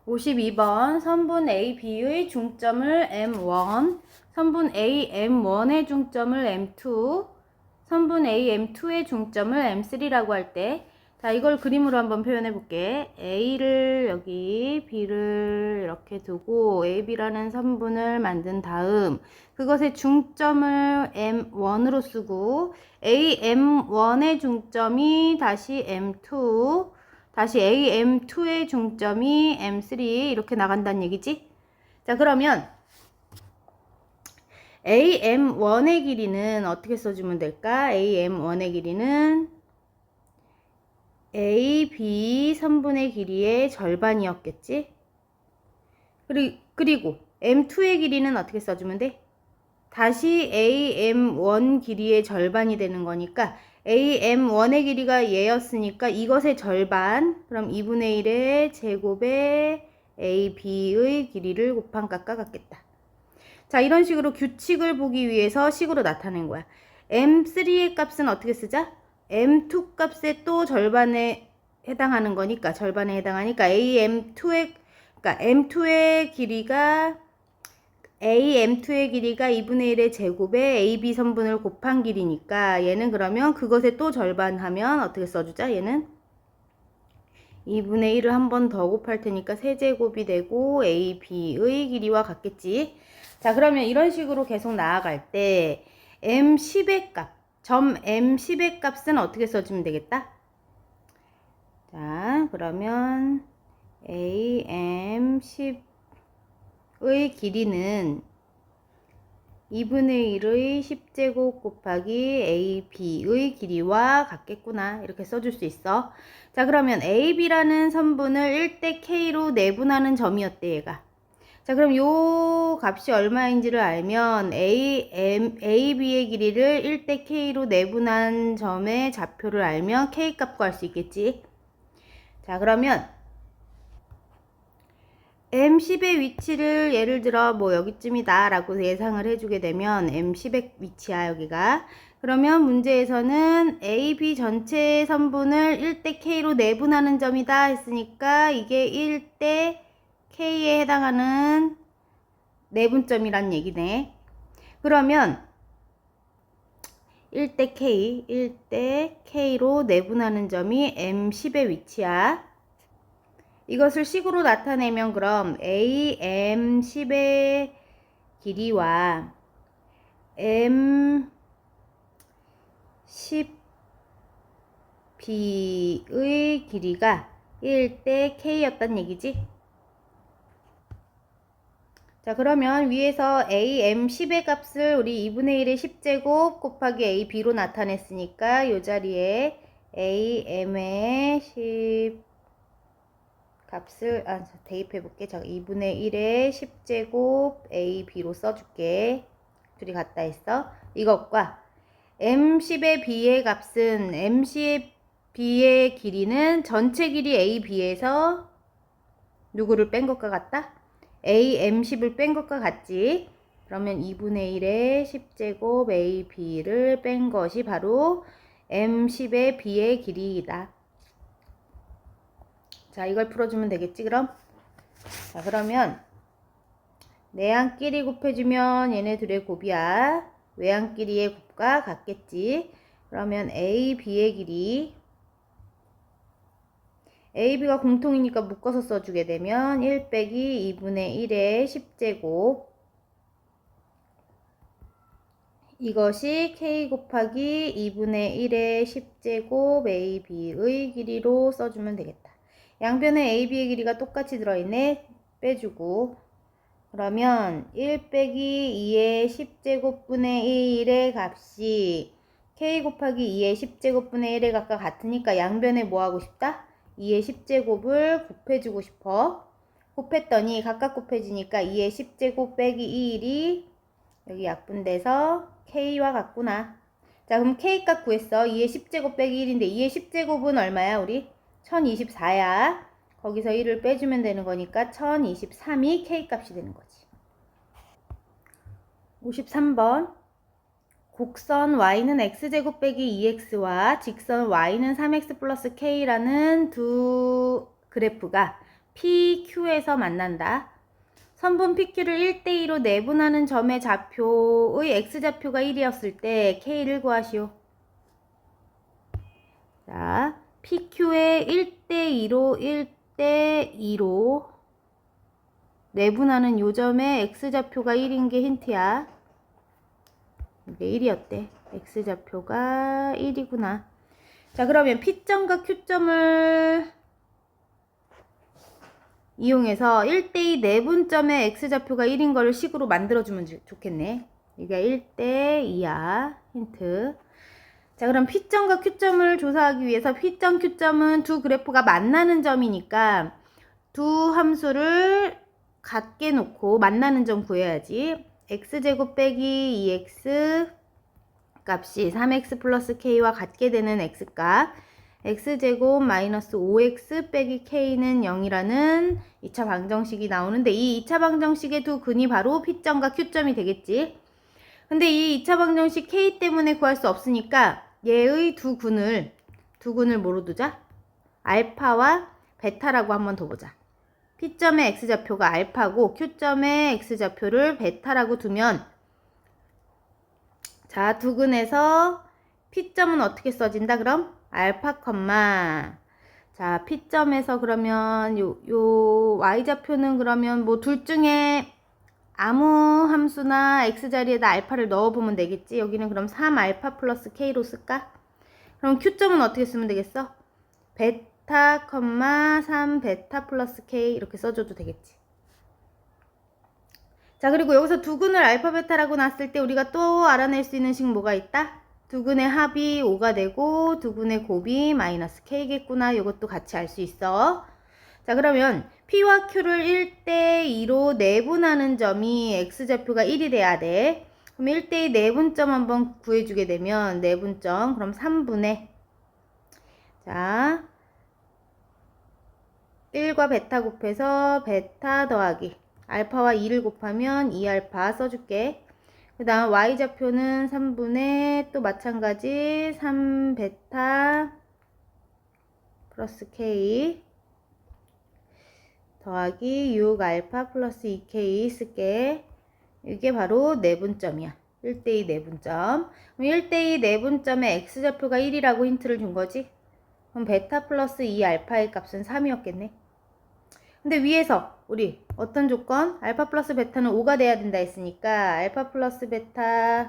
52번 선분 AB의 중점을 M1, 선분 AM1의 중점을 M2, 선분 AM2의 중점을 M3라고 할 때, 자, 이걸 그림으로 한번 표현해 볼게. A를 여기, B를 이렇게 두고 AB라는 선분을 만든 다음 그것의 중점을 M1으로 쓰고 AM1의 중점이 다시 M2, 다시 AM2의 중점이 M3 이렇게 나간다는 얘기지? 자, 그러면 AM1의 길이는 어떻게 써주면 될까? AM1의 길이는 AB 선분의 길이의 절반이었겠지? 그리고 M2의 길이는 어떻게 써주면 돼? 다시 AM1 길이의 절반이 되는 거니까 AM1의 길이가 얘였으니까 이것의 절반, 그럼 2분의 1의 제곱에 AB의 길이를 곱한 값과 같겠다. 자, 이런 식으로 규칙을 보기 위해서 식으로 나타낸 거야. M3의 값은 어떻게 쓰자? M2 값의 또 절반에 해당하는 거니까, 절반에 해당하니까 AM2의, 그러니까 M2의 길이가 AM2의 길이가 2분의 1의 제곱에 AB 선분을 곱한 길이니까 얘는 그러면 그것의 또 절반 하면 어떻게 써주자? 얘는 2분의 1을 한 번 더 곱할 테니까 세제곱이 되고 AB의 길이와 같겠지. 자, 그러면 이런 식으로 계속 나아갈 때 M10의 값, 점 M10의 값은 어떻게 써주면 되겠다? 자, 그러면 AM10의 길이는 2분의 1의 10제곱 곱하기 AB의 길이와 같겠구나. 이렇게 써줄 수 있어. 자, 그러면 AB라는 선분을 1대 K로 내분하는 점이었대, 얘가. 자, 그럼 요 값이 얼마인지를 알면 AB의 길이를 1대 K로 내분한 점의 좌표를 알면 K 값 구할 수 있겠지. 자, 그러면 M10의 위치를 예를 들어 뭐 여기쯤이다 라고 예상을 해주게 되면 M10의 위치야, 여기가. 그러면 문제에서는 AB 전체 선분을 1대 K로 내분하는 점이다 했으니까 이게 1대 K에 해당하는 내분점이란 얘기네. 그러면 1대 K로 내분하는 점이 M10의 위치야. 이것을 식으로 나타내면 그럼 AM10의 길이와 M10B의 길이가 1대 K였단 얘기지. 자, 그러면 위에서 AM10의 값을 우리 2분의 1의 10제곱 곱하기 AB로 나타냈으니까 이 자리에 AM의 10 값을 대입해 볼게. 자, 2분의 1의 10제곱 AB로 써줄게. 둘이 같다 했어. 이것과 M10의 B의 값은 M10의 B의 길이는 전체 길이 AB에서 누구를 뺀 것과 같다? AM10을 뺀 것과 같지. 그러면 2분의 1의 10제곱 AB를 뺀 것이 바로 M10의 B의 길이이다. 자, 이걸 풀어주면 되겠지, 그럼? 자, 그러면 내항끼리 곱해주면 얘네 둘의 곱이야. 외항끼리의 곱과 같겠지. 그러면 A, B의 길이 A, B가 공통이니까 묶어서 써주게 되면 1 빼기 2분의 1의 10제곱 이것이 K 곱하기 2분의 1의 10제곱 AB의 길이로 써주면 되겠다. 양변에 AB의 길이가 똑같이 들어있네. 빼주고 그러면 1 빼기 2의 10제곱분의 1의 값이 K 곱하기 2의 10제곱분의 1의 값과 같으니까 양변에 뭐 하고 싶다? 2의 10제곱을 곱해주고 싶어. 곱했더니 각각 곱해지니까 2의 10제곱 빼기 1이 여기 약분돼서 K와 같구나. 자, 그럼 K 값 구했어. 2의 10제곱 빼기 1인데 2의 10제곱은 얼마야, 우리? 1024야. 거기서 1을 빼주면 되는 거니까 1023이 K 값이 되는 거지. 53번. 곡선 y는 x제곱 빼기 2x와 직선 y는 3x 플러스 k라는 두 그래프가 PQ에서 만난다. 선분 PQ를 1대2로 내분하는 점의 좌표의 X좌표가 1이었을 때 K를 구하시오. 자, PQ의 1대2로 내분하는 요점의 X좌표가 1인 게 힌트야. 이게 1이었대. X좌표가 1이구나. 자, 그러면 P점과 Q점을 이용해서 1대2 내분점의 X좌표가 1인 거를 식으로 만들어주면 좋겠네. 이게 1대2야. 힌트. 자, 그럼 P점과 Q점을 조사하기 위해서 P점, Q점은 두 그래프가 만나는 점이니까 두 함수를 같게 놓고 만나는 점 구해야지. x제곱 빼기 2x 값이 3x 플러스 k와 같게 되는 x값, x제곱 마이너스 5x 빼기 k는 0이라는 2차 방정식이 나오는데, 이 2차 방정식의 두 근이 바로 P점과 Q점이 되겠지. 근데 이 2차 방정식 k 때문에 구할 수 없으니까 얘의 두 근을 뭐로 두자? 알파와 베타라고 한번 더 보자. P점의 X좌표가 알파고 Q점의 X좌표를 베타라고 두면, 자, 두 근에서 P점은 어떻게 써진다? 그럼 알파, 자, P점에서 그러면 요 Y좌표는 그러면 뭐 둘 중에 아무 함수나 X자리에다 알파를 넣어보면 되겠지. 여기는 그럼 3알파 플러스 K로 쓸까? 그럼 Q점은 어떻게 쓰면 되겠어? 베타, 3베타 플러스 K 이렇게 써줘도 되겠지. 자, 그리고 여기서 두 근을 알파, 베타라고 놨을 때 우리가 또 알아낼 수 있는 식 뭐가 있다? 두 근의 합이 5가 되고 두 근의 곱이 마이너스 K겠구나. 이것도 같이 알 수 있어. 자, 그러면 P와 Q를 1대2로 내분하는 점이 X좌표가 1이 돼야 돼. 그럼 1대2 내분점 한번 구해주게 되면, 내분점 그럼 3분의, 자, 1과 베타 곱해서 베타 더하기 알파와 2를 곱하면 2알파 써줄게. 그 다음 Y좌표는 3분의 또 마찬가지 3베타 플러스 K 더하기 6알파 플러스 2K 쓸게. 이게 바로 내분점이야. 1대2 내분점. 그럼 1대2 내분점의 X좌표가 1이라고 힌트를 준 거지. 그럼 베타 플러스 2알파의 값은 3이었겠네. 근데 위에서 우리 어떤 조건? 알파 플러스 베타는 5가 돼야 된다 했으니까 알파 플러스 베타는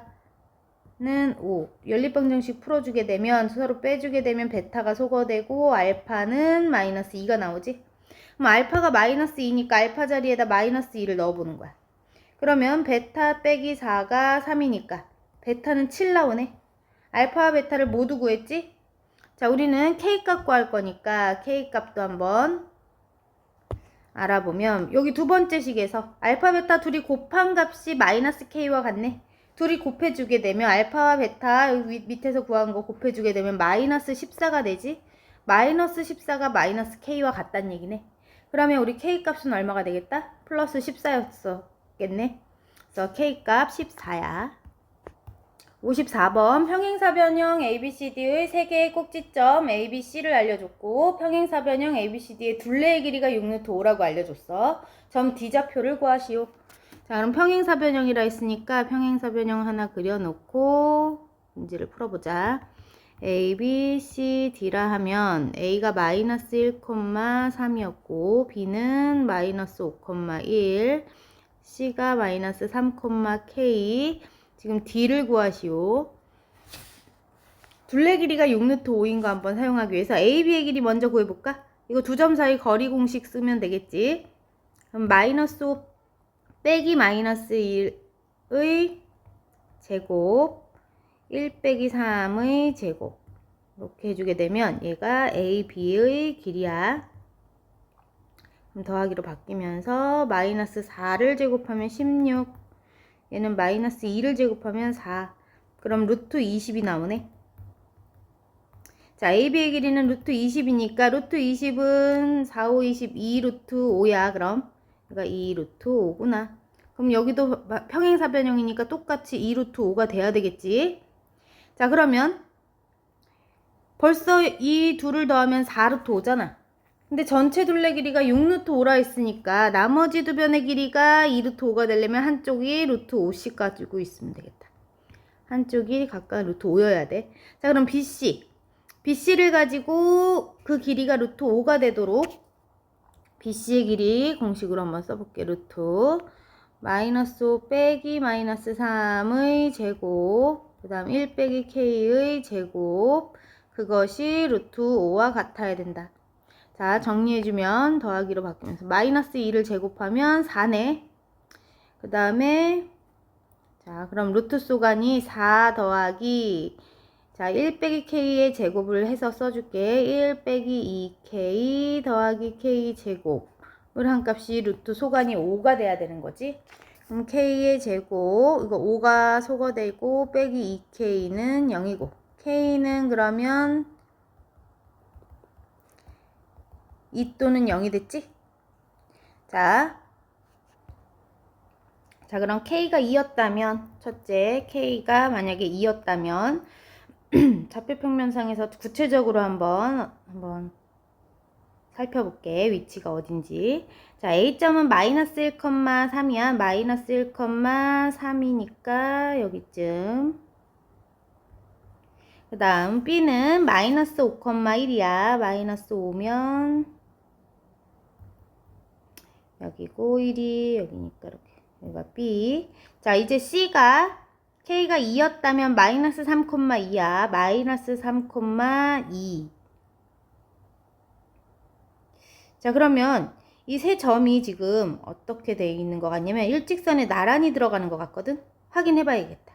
5. 연립방정식 풀어주게 되면, 서로 빼주게 되면 베타가 소거되고 알파는 마이너스 2가 나오지. 그럼 알파가 마이너스 2니까 알파 자리에다 마이너스 2를 넣어보는 거야. 그러면 베타 빼기 4가 3이니까 베타는 7 나오네. 알파와 베타를 모두 구했지? 자, 우리는 K값 구할 거니까 K값도 한번 알아보면, 여기 두 번째 식에서 알파, 베타 둘이 곱한 값이 마이너스 K와 같네. 둘이 곱해주게 되면 알파와 베타 여기 밑에서 구한 거 곱해주게 되면 마이너스 14가 되지. 마이너스 14가 마이너스 K와 같다는 얘기네. 그러면 우리 K값은 얼마가 되겠다? 플러스 14였겠네. 그래서 K값 14야. 54번 평행사변형 ABCD의 3개의 꼭지점 ABC를 알려줬고, 평행사변형 ABCD의 둘레의 길이가 6루트5라고 알려줬어. 점 D좌표를 구하시오. 자, 그럼 평행사변형이라 했으니까 평행사변형 하나 그려놓고 문제를 풀어보자. ABCD라 하면 A가 마이너스 1,3이었고 B는 마이너스 5,1, C가 마이너스 3,K. 지금 D를 구하시오. 둘레 길이가 6루트5인 거 한번 사용하기 위해서 AB의 길이 먼저 구해볼까? 이거 두 점 사이 거리 공식 쓰면 되겠지. 그럼 마이너스 5 빼기 마이너스 1의 제곱 1 빼기 3의 제곱 이렇게 해주게 되면 얘가 AB의 길이야. 그럼 더하기로 바뀌면서 마이너스 4를 제곱하면 16, 얘는 마이너스 2를 제곱하면 4. 그럼 루트 20이 나오네. 자, AB의 길이는 루트 20이니까 루트 20은 4, 5, 22 루트 5야. 그럼 그러니까 2 루트 5구나. 그럼 여기도 평행사변형이니까 똑같이 2 루트 5가 돼야 되겠지. 자, 그러면 벌써 이 둘을 더하면 4 루트 5잖아. 근데 전체 둘레 길이가 6루트 5라 했으니까 나머지 두 변의 길이가 2루트 5가 되려면 한쪽이 루트 5씩 가지고 있으면 되겠다. 한쪽이 각각 루트 5여야 돼. 자, 그럼 BC를 가지고 그 길이가 루트 5가 되도록 BC의 길이 공식으로 한번 써볼게. 루트 마이너스 5 빼기 마이너스 3의 제곱, 그 다음 1 빼기 K의 제곱, 그것이 루트 5와 같아야 된다. 자, 정리해주면 더하기로 바뀌면서 마이너스 2를 제곱하면 4네. 그 다음에 자, 그럼 루트 소간이 4 더하기 자, 1 빼기 K의 제곱을 해서 써줄게. 1 빼기 2K 더하기 K 제곱을 한 값이 루트 소간이 5가 돼야 되는 거지. 그럼 K의 제곱, 이거 5가 소거되고 빼기 2K는 0이고 K는 그러면 2 또는 0이 됐지? 자, 그럼 K가 2였다면, 첫째, K가 만약에 2였다면, 좌표평면상에서 구체적으로 한번 살펴볼게. 위치가 어딘지. 자, A점은 마이너스 1,3이야. 마이너스 1,3이니까 여기쯤. 그 다음 B는 마이너스 5,1이야. 마이너스 5면 여기고 1이 여기니까 이렇게. 여기가 B. 자, 이제 C가 K가 2였다면 마이너스 3,2야. 마이너스 3,2. 자, 그러면 이 세 점이 지금 어떻게 되어 있는 것 같냐면 일직선에 나란히 들어가는 것 같거든? 확인해 봐야겠다.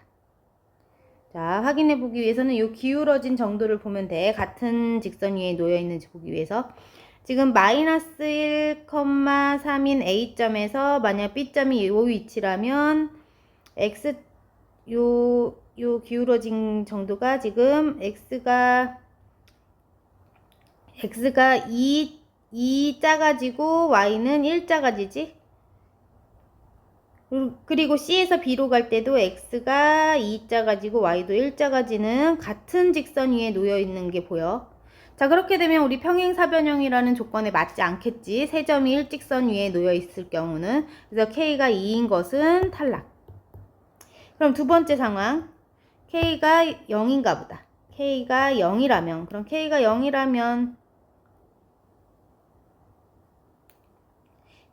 자, 확인해 보기 위해서는 이 기울어진 정도를 보면 돼. 같은 직선 위에 놓여 있는지 보기 위해서. 지금 마이너스 1,3인 A점에서 만약 B점이 이 위치라면 X 요 기울어진 정도가 지금 X가 2 작아지고 Y는 1 작아지지? 그리고 C에서 B로 갈 때도 X가 2 작아지고 Y도 1 작아지는 같은 직선 위에 놓여 있는 게 보여. 자, 그렇게 되면 우리 평행사변형이라는 조건에 맞지 않겠지. 세 점이 일직선 위에 놓여 있을 경우는. 그래서 K가 2인 것은 탈락. 그럼 두 번째 상황. K가 0인가 보다. K가 0이라면. 그럼 K가 0이라면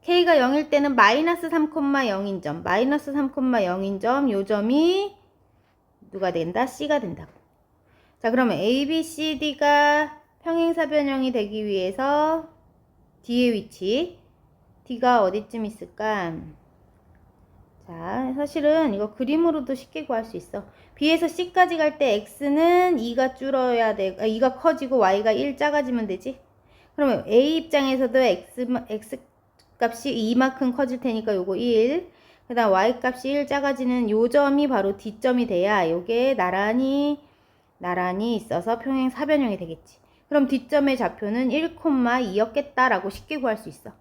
K가 0일 때는 마이너스 3,0인 점, 마이너스 3,0인 점, 요 점이 누가 된다? C가 된다고. 자, 그러면 A, B, C, D가 평행사변형이 되기 위해서 D의 위치, D가 어디쯤 있을까? 자, 사실은 이거 그림으로도 쉽게 구할 수 있어. B에서 C까지 갈 때 X는 2가 줄어야 돼, 2가 커지고 Y가 1 작아지면 되지? 그러면 A 입장에서도 X 값이 2만큼 커질 테니까 요거 1. 그 다음 Y 값이 1 작아지는 요 점이 바로 D점이 돼야 요게 나란히 있어서 평행사변형이 되겠지. 그럼 D점의 좌표는 1,2였겠다라고 쉽게 구할 수 있어.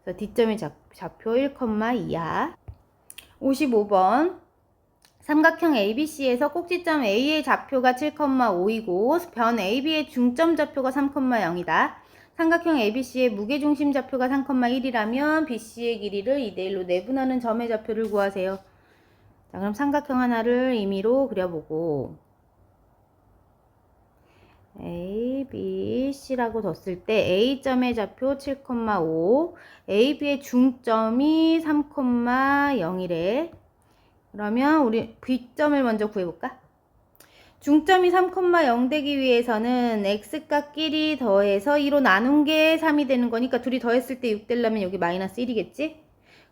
그래서 D점의 좌표 1,2야. 55번. 삼각형 ABC에서 꼭지점 A의 좌표가 7,5이고 변 AB의 중점 좌표가 3,0이다. 삼각형 ABC의 무게중심 좌표가 3,1이라면 BC의 길이를 2대1로 내분하는 점의 좌표를 구하세요. 자, 그럼 삼각형 하나를 임의로 그려보고 A, B, C라고 뒀을 때 A점의 좌표 7,5, AB의 중점이 3,0이래. 그러면 우리 B점을 먼저 구해볼까? 중점이 3,0 되기 위해서는 X값끼리 더해서 2로 나눈 게 3이 되는 거니까 둘이 더했을 때 6 되려면 여기 마이너스 1이겠지?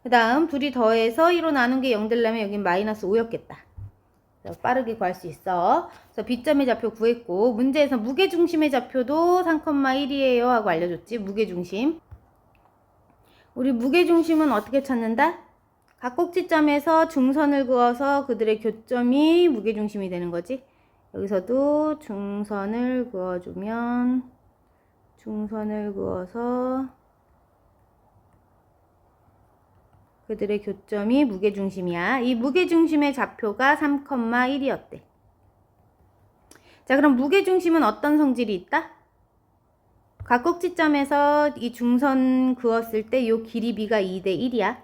그 다음 둘이 더해서 2로 나눈 게 0 되려면 여기 마이너스 5였겠다. 빠르게 구할 수 있어. 그래서 B점의 좌표 구했고 문제에서 무게중심의 좌표도 3,1이에요 하고 알려줬지. 무게중심. 우리 무게중심은 어떻게 찾는다? 각 꼭지점에서 중선을 그어서 그들의 교점이 무게중심이 되는 거지. 여기서도 중선을 그어주면 중선을 그어서 그들의 교점이 무게중심이야. 이 무게중심의 좌표가 3,1이었대. 자, 그럼 무게중심은 어떤 성질이 있다? 각꼭지점에서 이 중선 그었을 때 요 길이 b가 2대 1이야.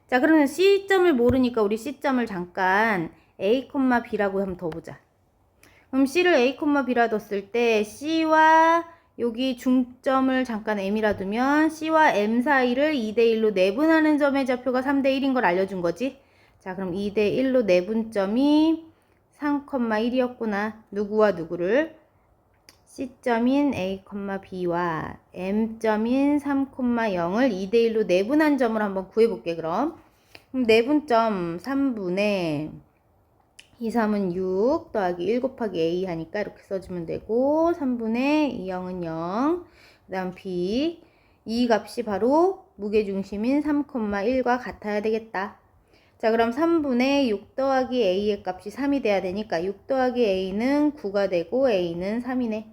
자, 그러면 C점을 모르니까 우리 C점을 잠깐 A, B라고 한번 더 보자. 그럼 C를 A, B라 뒀을 때 C와 여기 중점을 잠깐 M이라 두면 C와 M 사이를 2대 1로 내분하는 점의 좌표가 3대 1인 걸 알려준 거지. 자, 그럼 2대 1로 내분점이 3,1이었구나. 누구와 누구를? C점인 A, B와 M점인 3,0을 2대 1로 내분한 점을 한번 구해볼게, 그럼. 그럼 내분점 3분의 2, 3은 6 더하기 1 곱하기 A 하니까 이렇게 써주면 되고 3분의 2, 0은 0. 그 다음 B. 이 값이 바로 무게중심인 3,1과 같아야 되겠다. 자, 그럼 3분의 6 더하기 A의 값이 3이 돼야 되니까 6 더하기 A는 9가 되고 A는 3이네.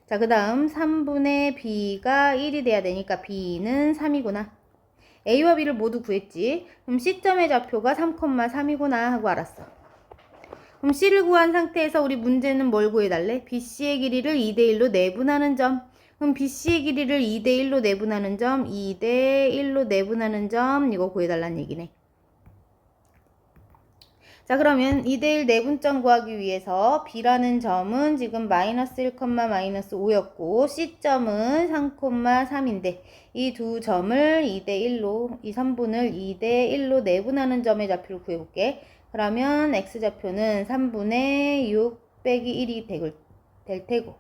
자, 그 다음 3분의 B가 1이 돼야 되니까 B는 3이구나. A와 B를 모두 구했지. 그럼 C점의 좌표가 3,3이구나 하고 알았어. 그럼 C를 구한 상태에서 우리 문제는 뭘 구해달래? BC의 길이를 2대 1로 내분하는 점. 그럼 BC의 길이를 2대 1로 내분하는 점, 2대 1로 내분하는 점, 이거 구해달라는 얘기네. 자, 그러면 2대 1 내분점 구하기 위해서 B라는 점은 지금 마이너스 1, 마이너스 5였고 C점은 3,3인데 이 두 점을 2대 1로, 이 3분을 2대 1로 내분하는 점의 좌표를 구해볼게. 그러면 X좌표는 3분의 6 빼기 1이 될 테고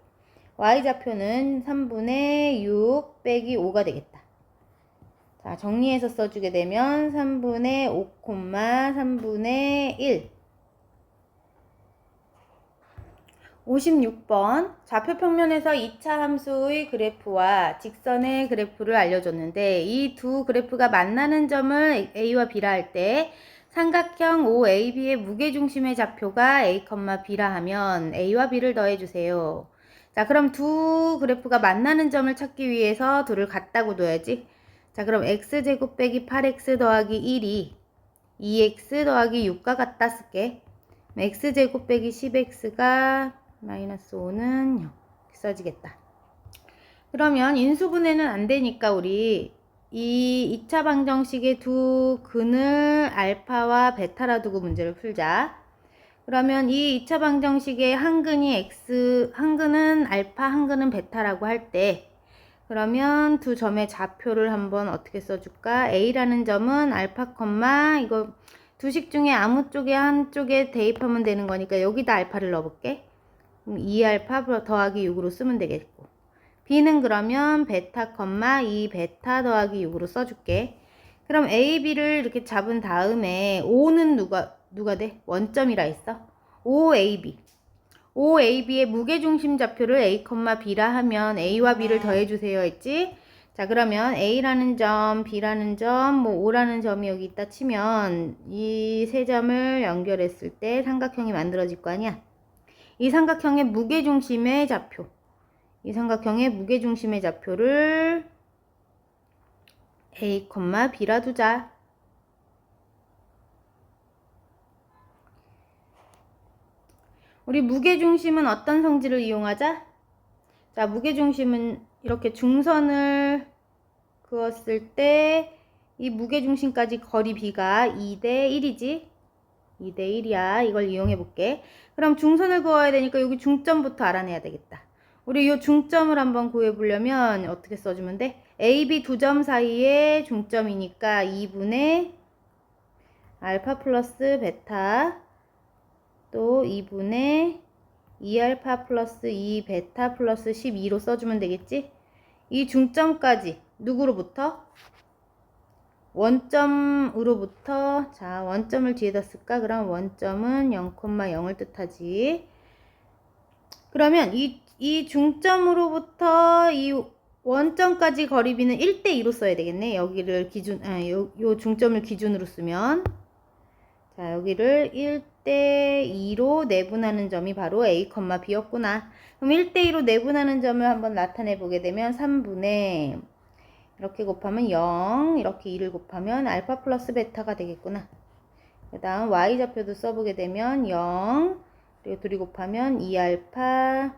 Y좌표는 3분의 6 빼기 5가 되겠다. 자, 정리해서 써주게 되면 3분의 5, 3분의 1. 56번. 좌표 평면에서 2차 함수의 그래프와 직선의 그래프를 알려줬는데 이 두 그래프가 만나는 점을 A와 B라 할 때 삼각형 OAB의 무게중심의 좌표가 A, B라 하면 A와 B를 더해주세요. 자, 그럼 두 그래프가 만나는 점을 찾기 위해서 둘을 같다고 둬야지. 자, 그럼 x제곱 빼기 8x 더하기 1이 2x 더하기 6과 같다 쓸게. x제곱 빼기 10x가 마이너스 5는 0 써지겠다. 그러면 인수분해는 안 되니까 우리 이 2차 방정식의 두 근을 알파와 베타라 두고 문제를 풀자. 그러면 이 2차 방정식의 한 근이 x, 한 근은 알파, 한 근은 베타라고 할 때 그러면 두 점의 좌표를 한번 어떻게 써줄까? A라는 점은 알파, 이거 두식 중에 아무 쪽에 한쪽에 대입하면 되는 거니까 여기다 알파를 넣어볼게. 그럼 2알파 더하기 6으로 쓰면 되겠고. B는 그러면 베타, 2베타 더하기 6으로 써줄게. 그럼 A, B를 이렇게 잡은 다음에 O는 누가 돼? 원점이라 했어. OAB. OAB의 무게중심 좌표를 A, B라 하면 A와 B를 더해주세요 했지? 자, 그러면 A라는 점, B라는 점, 뭐 O라는 점이 여기 있다 치면 이 세 점을 연결했을 때 삼각형이 만들어질 거 아니야? 이 삼각형의 무게중심의 좌표. 이 삼각형의 무게중심의 좌표를 A, B라 두자. 우리 무게중심은 어떤 성질을 이용하자? 자, 무게중심은 이렇게 중선을 그었을 때 이 무게중심까지 거리 B가 2대 1이지? 2대 1이야. 이걸 이용해 볼게. 그럼 중선을 그어야 되니까 여기 중점부터 알아내야 되겠다. 우리 이 중점을 한번 구해 보려면 어떻게 써주면 돼? A, B 두 점 사이에 중점이니까 2분의 알파 플러스 베타 또 2분의 2알파 플러스 2베타 플러스 12로 써주면 되겠지? 이 중점까지 누구로부터? 원점으로부터. 자, 원점을 뒤에다 쓸까? 그럼 원점은 0,0을 뜻하지. 그러면 이 중점으로부터 이 원점까지 거리비는 1대2로 써야 되겠네. 여기를 요 중점을 기준으로 쓰면. 자, 여기를 1대2로 내분하는 점이 바로 A, B였구나. 그럼 1대2로 내분하는 점을 한번 나타내 보게 되면 3분의 이렇게 곱하면 0, 이렇게 2를 곱하면 알파 플러스 베타가 되겠구나. 그 다음 Y좌표도 써보게 되면 0, 그리고 둘이 곱하면 2알파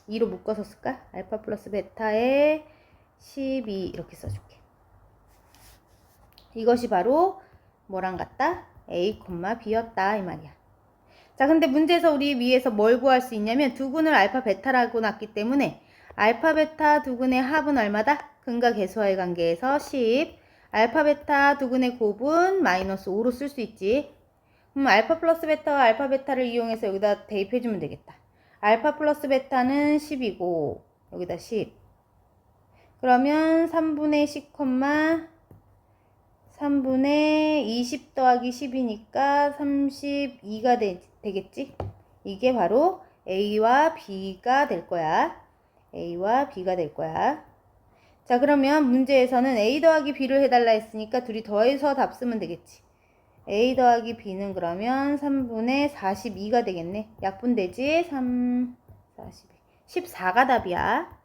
2로 묶어서 쓸까? 알파 플러스 베타에 12 이렇게 써줄게. 이것이 바로 뭐랑 같다? A, B였다 이 말이야. 자, 근데 문제에서 우리 위에서 뭘 구할 수 있냐면 두근을 알파 베타라고 놨기 때문에 알파 베타 두근의 합은 얼마다? 근과 계수와의 관계에서 10. 알파 베타 두근의 곱은 마이너스 5로 쓸 수 있지. 그럼 알파 플러스 베타와 알파 베타를 이용해서 여기다 대입해주면 되겠다. 알파 플러스 베타는 10이고 여기다 10. 그러면 3분의 10, 3분의 20 더하기 10이니까 32가 되겠지? 이게 바로 A와 B가 될 거야. A와 B가 될 거야. 자, 그러면 문제에서는 A 더하기 B를 해달라 했으니까 둘이 더해서 답 쓰면 되겠지. A 더하기 B는 그러면 3분의 42가 되겠네. 약분되지? 3, 42. 14가 답이야.